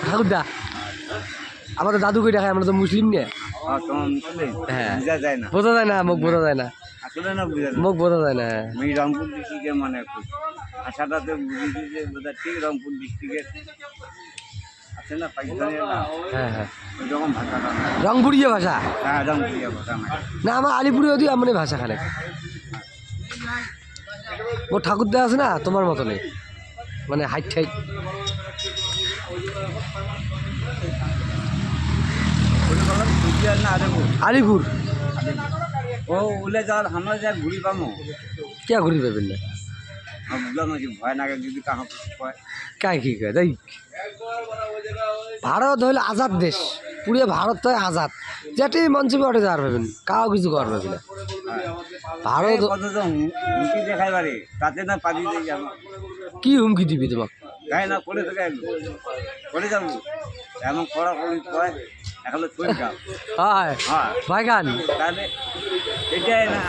ঠাকুরদা আমাদের দাদু কই দেখায়, আমরা তো মুসলিম নিয়ে। হ্যাঁ বোঝা যায় না, মুখ বোঝা যায় না, মুখ বোঝা যায় না। আমি রংপুর ডিস্ট্রিক্টের মানে ভাষাটাতে বুঝেছি যে বোধহয় ঠিক রংপুর ডিস্ট্রিক্টের আছে না পাকিস্তানি। হ্যাঁ হ্যাঁ ওই রকম ভাষাটা রংপুরিয়া ভাষা। হ্যাঁ রংপুরিয়া ভাষা না আমার আলিপুরিও দিয়ে এমনই ভাষা খানে। ও ঠাকুরদা আছে না তোমার মতনই, মানে হাইট হাইট। আলিপুর ও উলে যাওয়ার আমরা যা ঘুরি পামো কে ঘুরি পাবেন না, বুঝলাম নাকি ভয় নাগে যদি কাহা কয় কাই কি কয় তাই। ভারত হইলে আজাদ দেশ, পুরিয়ে ভারত তো আজাদ, যেটাই মন চাইবে ওটা যাওয়ার পাবেন, কাউ কিছু করার পাবে না। ভারত কতজন হুমকি দেখাই পারে তাতে না পাবি দিয়ে যাবো। কি হুমকি দিবি তোমাকে? গায়ে না করে থেকে করে যাবো এমন করা করি কয় এখন চলে যাও। হয় হ্যাঁ ভাইগান তাহলে এটাই না।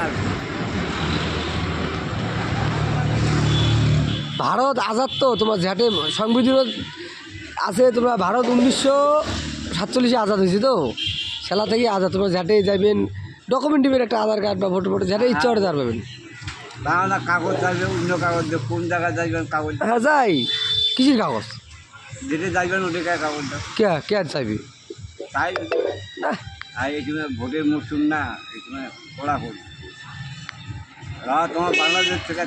ভারত আজাদ তো তোমার ঝাটে সংবিধান আছে, তোমরা ভারত 1947 আজাদ হয়েছে তো, সেলা থেকে আজাদ। তোমার ঝাটে যাবেন ডকুমেন্ট দিবেন, একটা আধার কার্ড বা ভোটার ভোটার, ঝাটে ইচ্ছা করে যার পাবেন। না কাগজ যাবে অন্য কাগজ কোন জায়গায় যাইবেন কাগজ। হ্যাঁ যাই, কিসের কাগজ? যেটা যাইবেন ওটাকে কাগজটা কে কে চাইবি? তাই আহ, আর এই সময় ভোটের মরশুম না, এই সময় পড়া করি তোমার বাংলাদেশ থেকে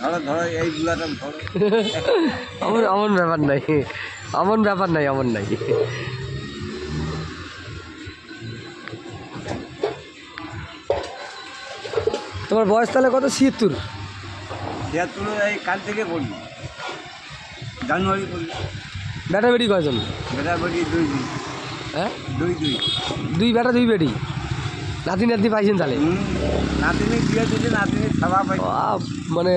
ধরো ধরো এইগুলাটা ধরো। অমন অমন ব্যাপার নাই, অমন ব্যাপার নাই, অমন নাই। তোমার বয়স তাহলে কত? 76? 76 এই কাল থেকে পড়ি, জানুয়ারি পড়ি। বেটা বেটি কয়জন? বেটা বেটি 2 হ্যাঁ 2 দুই বেটা দুই বেটি, নাতি নাতি পাইছেন তাহলে? নাতিনি বিয়ে দিয়েছে, নাতিনি খাওয়া পাই মানে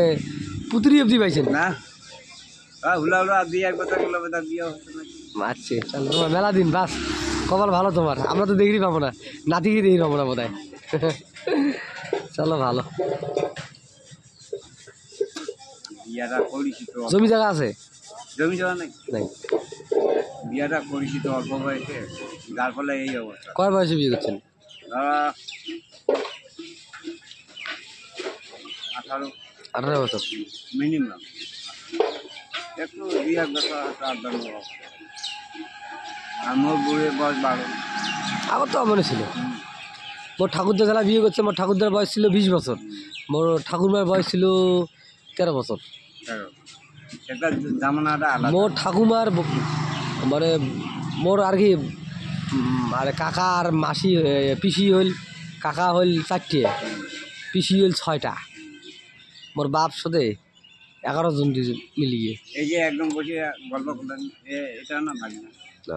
পুত্রি অবধি পাইছেন না। হুলা হুলা দিয়ে এক বছর গেলো বেটা বিয়ে হচ্ছে না। আচ্ছা চলো, তোমার মেলা দিন বাস, কপাল ভালো তোমার। আমরা তো দেখি পাবো না, নাতিকে দেখি পাবো না বোধ হয়। চলো ভালো। বিয়াটা করিছি তো, জমি জায়গা আছে? জমি জমা নাই, নাই। বিয়াটা করিছি তো অল্প বয়সে, যার ফলে এই অবস্থা। কয় বয়সে বিয়ে করছেন? ধরা 18 বছর মিনিমাম, একটু 2-1 বছর আর ধরবো। আর মোর বুড়ের বয়স 12। আমার তো মনে ছিল মোর ঠাকুরদা যারা বিয়ে করছে, মোর ঠাকুরদার বয়স ছিল 20 বছর, মোর ঠাকুরমার বয়স ছিল 13 বছর। এটা জামানাটা আলাদা। মোর ঠাকুমার মানে মোর আর কি আর কাকা আর মাসি পিসি হইল, কাকা হইল 4টে, পিসি হইল 6টা, মোর বাপ সাথে 11 জন মিলিয়ে। এই যে একদম বসে গল্প করলেন, এটা না ভালো না। তো